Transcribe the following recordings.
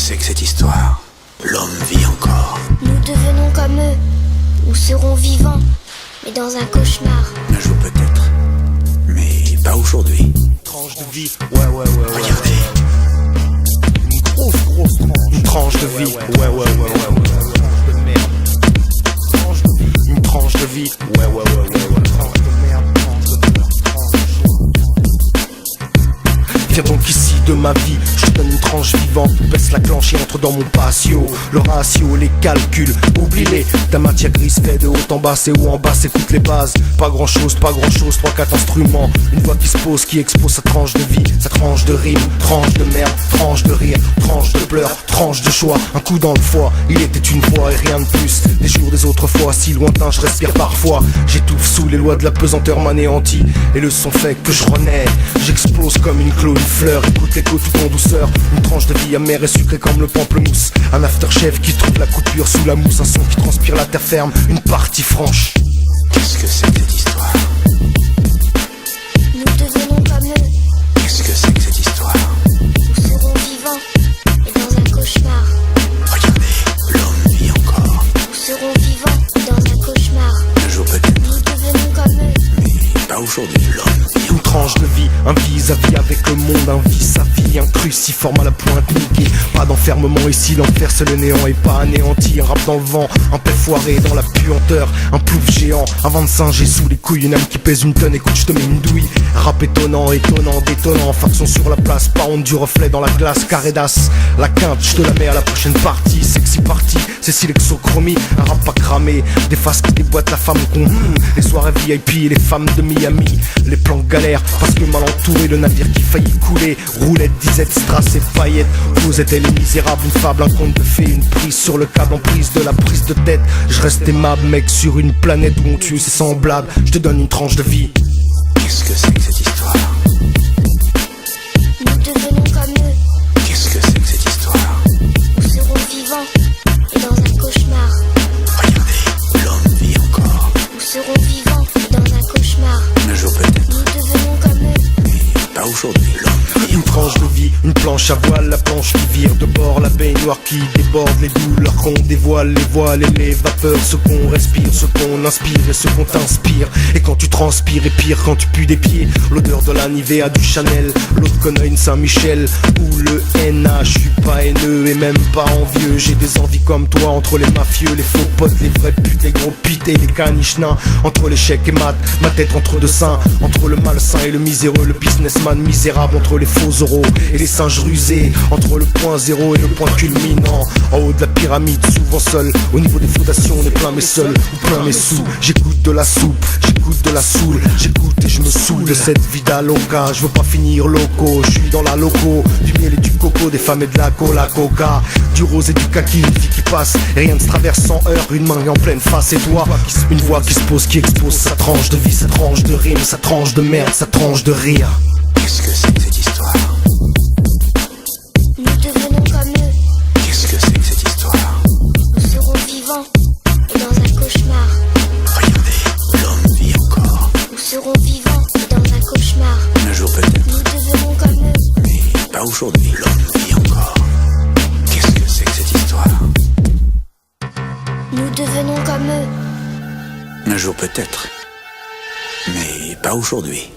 c'est que cette histoire? L'homme vit encore. Nous devenons comme eux. Nous serons vivants, mais dans un cauchemar. Un jour peut-être, mais pas aujourd'hui. Tranche de vie, ouais. Regardez, Une grosse tranche. Une tranche de vie, ouais. Tranche de merde. Tranche de vie. Une tranche de vie, ouais. Tranche de merde, tranche de peur, tranche. Viens donc ici de ma vie, je te donne une tranche vivante. Baisse la clenche et entre dans mon patio. Le ratio, les calculs, oublie-les. Ta matière grise fait de haut en bas, c'est où en bas, c'est toutes les bases. Pas grand chose, 3-4 instruments. Une voix qui se pose, qui expose sa tranche de vie, sa tranche de rime, tranche de merde, tranche de rire, tranche de pleurs, tranche de choix. Un coup dans le foie, il était une fois et rien de plus. Les jours des autres fois, si lointain, je respire parfois. J'étouffe sous les lois de la pesanteur m'anéantit. Et le son fait que je renais. J'explose comme une clone, une fleur. Écoute l'écho tout en douceur. Une tranche de vie amère et sucrée comme le pamplemousse. Un aftershave qui trouve la coupure sous la mousse. Un son qui transpire la terre ferme, une partie franche. qu'est-ce que c'est que cette histoire? Nous devenons comme eux. Qu'est-ce que c'est que cette histoire? Nous serons vivants, mais dans un cauchemar. Regardez, l'homme vit encore. Nous serons vivants, mais dans un cauchemar. Un jour peut-être, Nous devenons comme eux. mais pas aujourd'hui. L'homme vit Une encore. tranche de vie, un vis-à-vis avec le monde, un vis-à-vis, un cruciforme à la pointe niquée. Pas d'enfermement ici, l'enfer c'est le néant et pas anéanti. Un rap dans le vent, un pet foiré dans la puanteur, un plouf géant, un vent de singe et sous les couilles, une âme qui pèse une tonne, écoute je te mets une douille. Rap étonnant, détonnant, faction sur la place, pas honte du reflet dans la glace, carré d'as. La quinte, je te la mets à la prochaine partie, sexy party, c'est si l'exochromie, un rap pas cramé, des faces qui déboîtent la femme con, les soirées VIP et les femmes de Miami, les plans galères, parce que mal entouré, le navire qui faillit couler, roulette, disette, strass et paillettes, vous êtes les misérables, une fable, un conte de fées, une prise sur le câble en prise de la prise de tête, je reste aimable mec sur une planète où on tue ses semblables, je te donne une tranche de vie. Qu'est-ce que c'est que cette histoire? Nous devenons comme eux. Qu'est-ce que c'est que cette histoire? Nous serons vivants, mais dans un cauchemar. Regardez, l'homme vit encore. Nous serons vivants, mais dans un cauchemar. Un jour peut-être, Nous devenons comme eux. mais pas aujourd'hui. L'homme vit Une encore. tranche de vie, une planche à voile, la planche qui vire de bord, la baignoire qui déborde, les douleurs qu'on dévoile, les voiles et les vapeurs, ce qu'on respire, ce qu'on inspire et ce qu'on t'inspire. Et quand tu transpires et pire quand tu pues des pieds, l'odeur de la Nivea, du Chanel, l'autre connaît une Saint-Michel ou le NA. Je suis pas haineux et même pas envieux, j'ai des envies comme toi entre les mafieux, les faux potes, les vrais putes, les gros pites et les caniches nains, entre l'échec et mat, ma tête entre deux seins, entre le malsain et le miséreux, le businessman misérable, entre les faux euros et les singes rusés, entre le point zéro et le point culminant, en haut de la pyramide, souvent seul, au niveau des fondations on est plein mais seul, ou plein mais sous, j'écoute de la soupe, j'écoute de la soule, j'écoute et je me saoule de cette vida loca, je veux pas finir loco, je suis dans la loco, du miel et du coco, des femmes et de la coca, du rose et du kaki, une vie qui passe, et rien ne se traverse sans heurts, une main en pleine face et toi, une voix qui se pose, qui expose sa tranche de vie, sa tranche de rime, sa tranche de merde, sa tranche de rire. Qu'est-ce que c'est que cette histoire? Nous devenons comme eux. Qu'est-ce que c'est que cette histoire? Nous serons vivants, mais dans un cauchemar. Regardez, l'homme vit encore. Nous serons vivants, mais dans un cauchemar. Un jour peut-être, Nous devenons comme eux. mais pas aujourd'hui. L'homme vit encore. Qu'est-ce que c'est que cette histoire? Nous devenons comme eux. Un jour peut-être, mais pas aujourd'hui.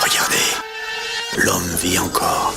Regardez, l'homme vit encore.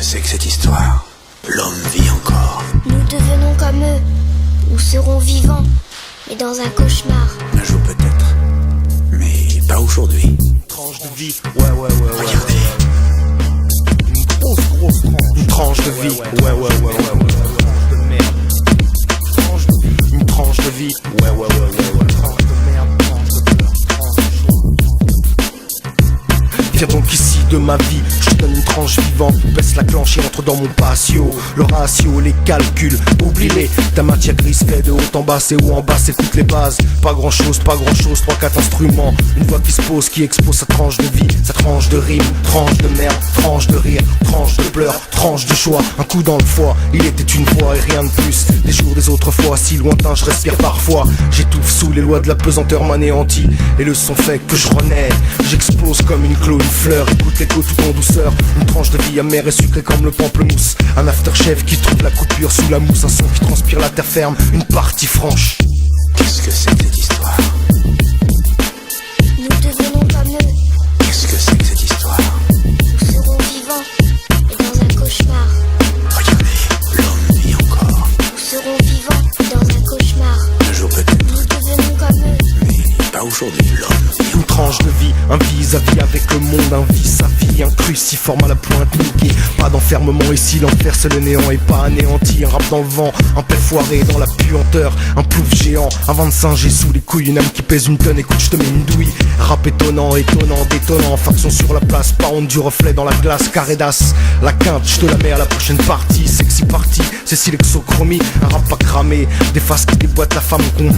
c'est que cette histoire? L'homme vit encore. Nous devenons comme eux, ou serons vivants, mais dans un cauchemar. Un jour peut-être, mais pas aujourd'hui. Tranche de vie, ouais. Regardez, Une tranche de vie, ouais. De merde. Une tranche de vie, ouais. Tranche de merde, tranche de beurre, tranche de joie. Viens donc ici de ma vie, je te donne une tranche vivante. Baisse la clenche et entre dans mon patio. Le ratio, les calculs, oublie-les. Ta matière grise fait de haut en bas, c'est où en bas, c'est toutes les bases. Pas grand chose, 3-4 instruments. Une voix qui se pose, qui expose sa tranche de vie, sa tranche de rime, tranche de merde, tranche de rire, tranche de pleurs, tranche de choix. Un coup dans le foie, il était une fois et rien de plus. Les jours des autres fois, si lointain, je respire parfois. J'étouffe sous les lois de la pesanteur m'anéantit. Et le son fait que je renais. J'explose comme une clôt, une fleur. Écoute l'écho tout en douceur. Une tranche de vie amère et sucrée comme le pamplemousse. Un afterchef qui trouve la coupure sous la mousse. Un son qui transpire la terre ferme, une partie franche. qu'est-ce que c'est que cette histoire? Nous devenons comme eux, Qu'est-ce que c'est que cette histoire? ou serons vivants, mais dans un cauchemar. Regardez, l'homme vit encore. Nous serons vivants, mais dans un cauchemar. Un jour peut-être, Nous devenons comme eux. mais pas aujourd'hui. L'homme vit Une tranche de vie, un vis-à-vis avec le monde, un vis à vie, un cruciforme à la pointe niquée. Pas d'enfermement ici, l'enfer c'est le néant et pas anéanti. Un rap dans le vent, un pet foiré dans la puanteur, un plouf géant, un 25 G sous les couilles, une âme qui pèse une tonne, écoute je te mets une douille. Rap étonnant, détonnant, faction sur la place, pas honte du reflet dans la glace, carré d'as. La quinte, je te la mets à la prochaine partie, sexy party, c'est si l'exochromie, un rap pas cramé, des faces qui déboîtent la femme qu'on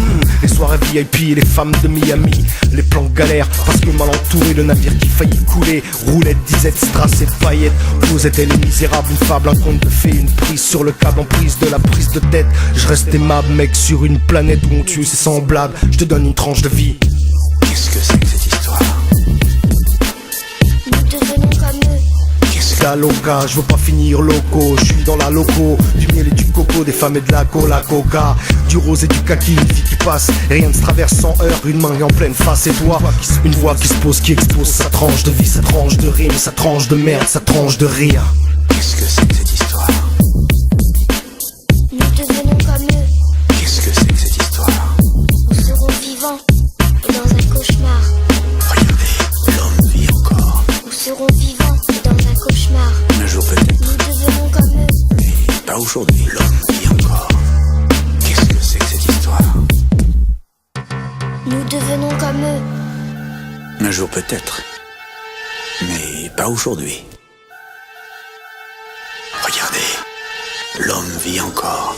les soirées VIP et les femmes de Miami, les plans galères, parce que mal entouré, le navire qui faillit couler, roulette, disette, strass et paillettes, vous êtes les misérables, une fable, un conte de fées, une prise sur le câble en prise de la prise de tête, je reste aimable mec sur une planète où on tue ses semblables, je te donne une tranche de vie. Qu'est-ce que c'est que cette histoire? Nous devenons comme eux. Qu'est-ce que La loca, je veux pas finir loco, je suis dans la loco, du miel et du coco, des femmes et de la coca, du rose et du kaki, une vie qui passe, et rien ne se traverse sans heurts, une main en pleine face et toi, une voix qui se pose, qui expose sa tranche de vie, sa tranche de rime, sa tranche de merde, sa tranche de rire. qu'est-ce que c'est que cette histoire? Nous devenons comme eux. Qu'est-ce que c'est que cette histoire? Nous serons vivants, et dans un cauchemar. Regardez, l'homme vit encore. Nous serons vivants, et dans un cauchemar. Un jour peut-être, Nous devenons comme eux. mais pas aujourd'hui. L'homme vit encore. Qu'est-ce que c'est que cette histoire? Nous devenons comme eux. Un jour peut-être, mais pas aujourd'hui. Regardez, l'homme vit encore.